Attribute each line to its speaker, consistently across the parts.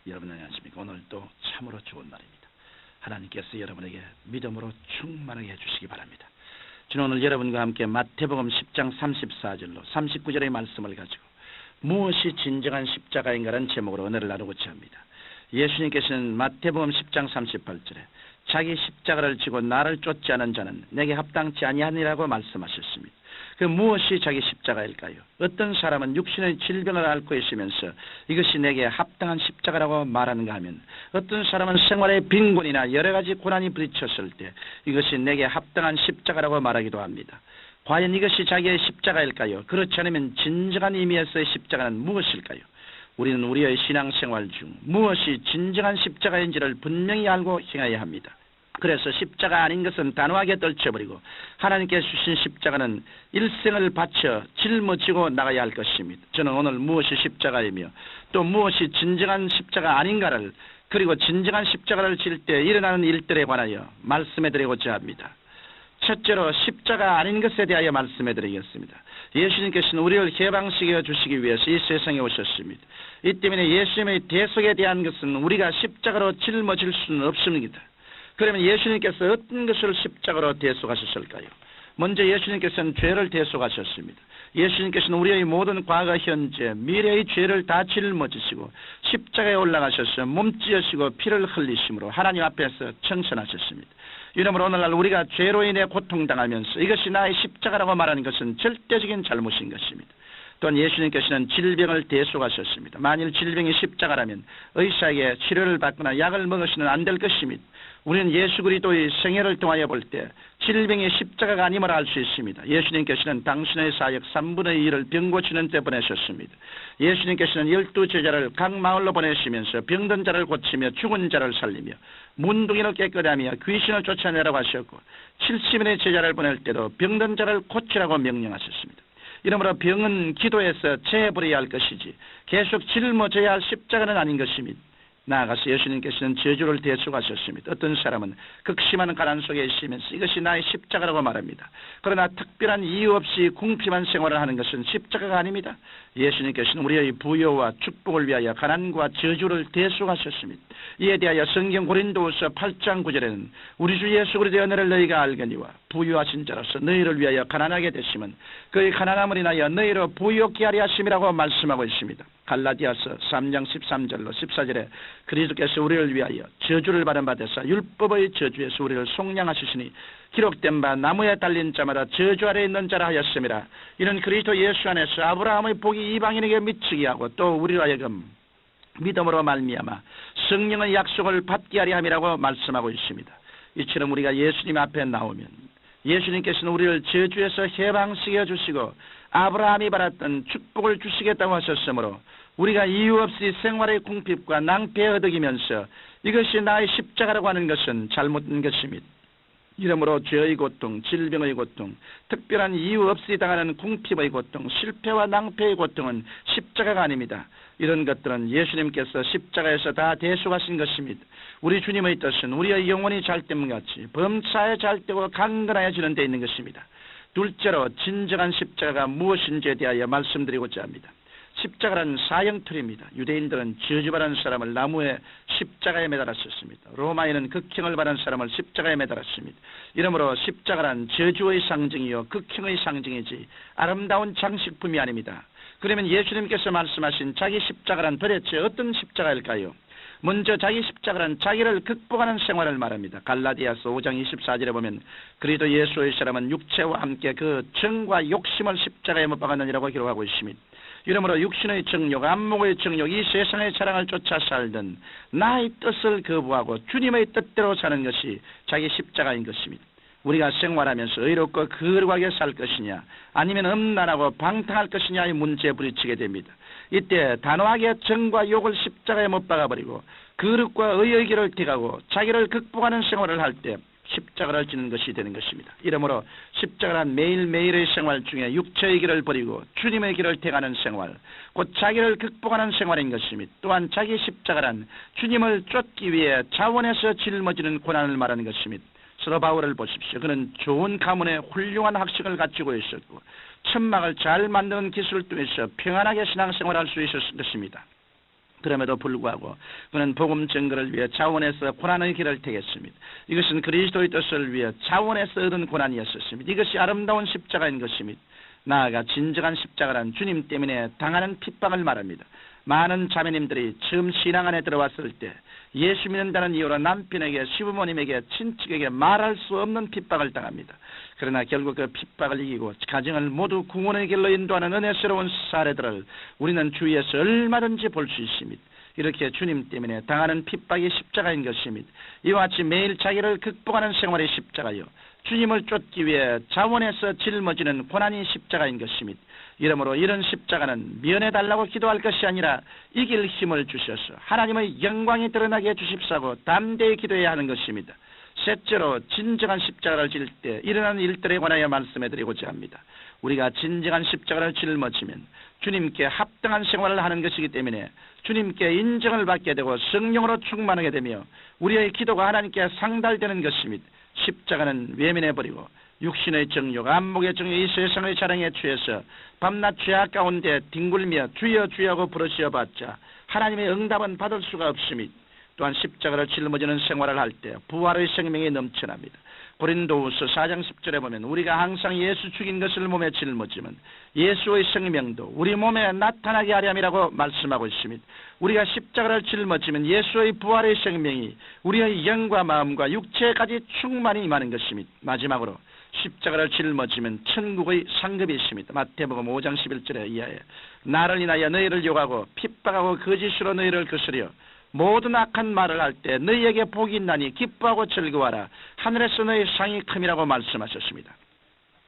Speaker 1: 여러분 안녕하십니까? 오늘도 참으로 좋은 날입니다. 하나님께서 여러분에게 믿음으로 충만하게 해주시기 바랍니다. 저는 오늘 여러분과 함께 마태복음 10장 34절로 39절의 말씀을 가지고 무엇이 진정한 십자가인가라는 제목으로 은혜를 나누고자 합니다. 예수님께서는 마태복음 10장 38절에 자기 십자가를 지고 나를 쫓지 않은 자는 내게 합당치 아니하니라고 말씀하셨습니다. 그 무엇이 자기 십자가일까요? 어떤 사람은 육신의 질병을 앓고 있으면서 이것이 내게 합당한 십자가라고 말하는가 하면, 어떤 사람은 생활의 빈곤이나 여러 가지 고난이 부딪혔을 때 이것이 내게 합당한 십자가라고 말하기도 합니다. 과연 이것이 자기의 십자가일까요? 그렇지 않으면 진정한 의미에서의 십자가는 무엇일까요? 우리는 우리의 신앙생활 중 무엇이 진정한 십자가인지를 분명히 알고 행해야 합니다. 그래서 십자가 아닌 것은 단호하게 떨쳐버리고 하나님께 주신 십자가는 일생을 바쳐 짊어지고 나가야 할 것입니다. 저는 오늘 무엇이 십자가이며 또 무엇이 진정한 십자가 아닌가를, 그리고 진정한 십자가를 질 때 일어나는 일들에 관하여 말씀해드리고자 합니다. 첫째로 십자가 아닌 것에 대하여 말씀해드리겠습니다. 예수님께서는 우리를 해방시켜 주시기 위해서 이 세상에 오셨습니다. 이 때문에 예수님의 대속에 대한 것은 우리가 십자가로 짊어질 수는 없습니다. 그러면 예수님께서 어떤 것을 십자가로 대속하셨을까요? 먼저 예수님께서는 죄를 대속하셨습니다. 예수님께서는 우리의 모든 과거, 현재, 미래의 죄를 다 짊어지시고 십자가에 올라가셔서 몸찢으시고 피를 흘리심으로 하나님 앞에서 청천하셨습니다. 이러므로 오늘날 우리가 죄로 인해 고통당하면서 이것이 나의 십자가라고 말하는 것은 절대적인 잘못인 것입니다. 또한 예수님께서는 질병을 대속하셨습니다. 만일 질병이 십자가라면 의사에게 치료를 받거나 약을 먹으시는 안 될 것입니다. 우리는 예수 그리스도의 생애를 통하여 볼 때 질병이 십자가가 아님을 알 수 있습니다. 예수님께서는 당신의 사역 3분의 2를 병 고치는 데 보내셨습니다. 예수님께서는 12제자를 각 마을로 보내시면서 병든 자를 고치며 죽은 자를 살리며 문둥이를 깨끗하며 귀신을 쫓아내라고 하셨고, 70인의 제자를 보낼 때도 병든 자를 고치라고 명령하셨습니다. 이러므로 병은 기도해서 제해버려야 할 것이지 계속 짊어져야 할 십자가는 아닌 것입니다. 나아가서 예수님께서는 저주를 대속하셨습니다. 어떤 사람은 극심한 가난 속에 있으면서 이것이 나의 십자가라고 말합니다. 그러나 특별한 이유 없이 궁핍한 생활을 하는 것은 십자가가 아닙니다. 예수님께서는 우리의 부여와 축복을 위하여 가난과 저주를 대속하셨습니다. 이에 대하여 성경 고린도후서 8장 9절에는 우리 주 예수 그리스도의 은혜를 너희가 알거니와 부유하신 자로서 너희를 위하여 가난하게 되시면 그의 가난함을 인하여 너희로 부유케 하려 하심이라고 말씀하고 있습니다. 갈라디아서 3장 13절로 14절에 그리스도께서 우리를 위하여 저주를 받은 바 되사 율법의 저주에서 우리를 속량하시니 기록된 바 나무에 달린 자마다 저주 아래 있는 자라 하였음이라. 이는 그리스도 예수 안에서 아브라함의 복이 이방인에게 미치게 하고 또 우리로 하여금 믿음으로 말미암아 성령의 약속을 받게 하려 함이라고 말씀하고 있습니다. 이처럼 우리가 예수님 앞에 나오면 예수님께서는 우리를 저주에서 해방시켜 주시고 아브라함이 받았던 축복을 주시겠다고 하셨으므로 우리가 이유 없이 생활의 궁핍과 낭패에 허덕이면서 이것이 나의 십자가라고 하는 것은 잘못된 것입니다. 이러므로 죄의 고통, 질병의 고통, 특별한 이유 없이 당하는 궁핍의 고통, 실패와 낭패의 고통은 십자가가 아닙니다. 이런 것들은 예수님께서 십자가에서 다 대속하신 것입니다. 우리 주님의 뜻은 우리의 영혼이 잘됨같이 범사에 잘되고 강건하여지는 데 있는 것입니다. 둘째로 진정한 십자가가 무엇인지에 대하여 말씀드리고자 합니다. 십자가는 사형틀입니다. 유대인들은 저주받은 사람을 나무에 십자가에 매달았었습니다. 로마인은 극형을 받은 사람을 십자가에 매달았습니다. 이러므로 십자가는 저주의 상징이요 극형의 상징이지 아름다운 장식품이 아닙니다. 그러면 예수님께서 말씀하신 자기 십자가란 도대체 어떤 십자가일까요? 먼저 자기 십자가는 자기를 극복하는 생활을 말합니다. 갈라디아서 5장 24절에 보면 그리스도 예수의 사람은 육체와 함께 그 정과 욕심을 십자가에 못 박았느니라고 기록하고 있습니다. 이러므로 육신의 정욕, 안목의 정욕, 이 세상의 자랑을 쫓아 살던 나의 뜻을 거부하고 주님의 뜻대로 사는 것이 자기 십자가인 것입니다. 우리가 생활하면서 의롭고 거룩하게 살 것이냐 아니면 음란하고 방탕할 것이냐의 문제에 부딪히게 됩니다. 이때 단호하게 정과 욕을 십자가에 못 박아버리고 거룩과 의의 길을 택하고 자기를 극복하는 생활을 할 때 십자가를 지는 것이 되는 것입니다. 이러므로 십자가는 매일매일의 생활 중에 육체의 길을 버리고 주님의 길을 택하는 생활, 곧 자기를 극복하는 생활인 것입니다. 또한 자기 십자가란 주님을 쫓기 위해 자원에서 짊어지는 고난을 말하는 것입니다. 서로 바울을 보십시오. 그는 좋은 가문에 훌륭한 학식을 갖추고 있었고 천막을 잘 만드는 기술을 통해서 평안하게 신앙생활할 수 있었을 것입니다. 그럼에도 불구하고 그는 복음 증거를 위해 자원에서 고난의 길을 택했습니다. 이것은 그리스도의 뜻을 위해 자원에서 얻은 고난이었습니다. 이것이 아름다운 십자가인 것입니다. 나아가 진정한 십자가란 주님 때문에 당하는 핍박을 말합니다. 많은 자매님들이 처음 신앙 안에 들어왔을 때 예수 믿는다는 이유로 남편에게, 시부모님에게, 친척에게 말할 수 없는 핍박을 당합니다. 그러나 결국 그 핍박을 이기고 가정을 모두 구원의 길로 인도하는 은혜스러운 사례들을 우리는 주위에서 얼마든지 볼 수 있습니다. 이렇게 주님 때문에 당하는 핍박이 십자가인 것입니다. 이와 같이 매일 자기를 극복하는 생활이 십자가요, 주님을 쫓기 위해 자원에서 짊어지는 고난이 십자가인 것입니다. 이러므로 이런 십자가는 면해달라고 기도할 것이 아니라 이길 힘을 주셔서 하나님의 영광이 드러나게 해주십사고 담대히 기도해야 하는 것입니다. 셋째로 진정한 십자가를 질 때 일어나는 일들에 관하여 말씀해드리고자 합니다. 우리가 진정한 십자가를 짊어지면 주님께 합당한 생활을 하는 것이기 때문에 주님께 인정을 받게 되고 성령으로 충만하게 되며 우리의 기도가 하나님께 상달되는 것입니다. 십자가는 외면해버리고 육신의 정욕, 안목의 정욕, 이 세상의 자랑에 취해서 밤낮 죄악 가운데 뒹굴며 주여 주여 하고 부르짖어봤자 하나님의 응답은 받을 수가 없습니다. 또한 십자가를 짊어지는 생활을 할 때 부활의 생명이 넘쳐납니다. 고린도후서 4장 10절에 보면 우리가 항상 예수 죽인 것을 몸에 짊어지면 예수의 생명도 우리 몸에 나타나게 하렴이라고 말씀하고 있습니다. 우리가 십자가를 짊어지면 예수의 부활의 생명이 우리의 영과 마음과 육체까지 충만히 임하는 것입니다. 마지막으로 십자가를 짊어지면 천국의 상급이 있습니다. 마태복음 5장 11절에 이하에 나를 인하여 너희를 욕하고 핍박하고 거짓으로 너희를 거스려 모든 악한 말을 할 때 너희에게 복이 있나니 기뻐하고 즐거워하라. 하늘에서 너희 상이 큼이라고 말씀하셨습니다.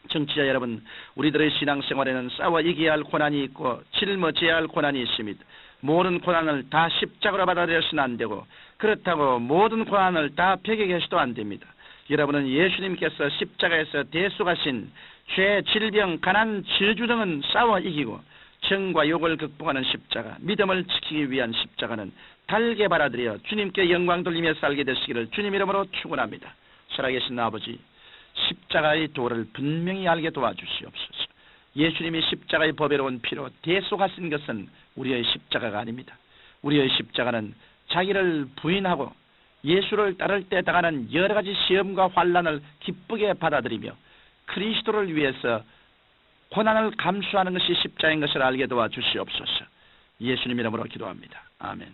Speaker 1: 청취자 여러분, 우리들의 신앙생활에는 싸워 이겨야 할 고난이 있고 짊어져야 할 고난이 있습니다. 모든 고난을 다 십자가로 받아들여서는 안 되고 그렇다고 모든 고난을 다 벽에 해서도 안 됩니다. 여러분은 예수님께서 십자가에서 대속하신 죄, 질병, 가난, 저주 등은 싸워 이기고 정과 욕을 극복하는 십자가, 믿음을 지키기 위한 십자가는 달게 받아들여 주님께 영광 돌리며 살게 되시기를 주님 이름으로 축원합니다. 살아계신 아버지, 십자가의 도를 분명히 알게 도와주시옵소서. 예수님이 십자가의 보배로운 피로 대속하신 것은 우리의 십자가가 아닙니다. 우리의 십자가는 자기를 부인하고 예수를 따를 때 당하는 여러 가지 시험과 환난을 기쁘게 받아들이며 그리스도를 위해서 고난을 감수하는 것이 십자가인 것을 알게 도와주시옵소서. 예수님 이름으로 기도합니다. 아멘.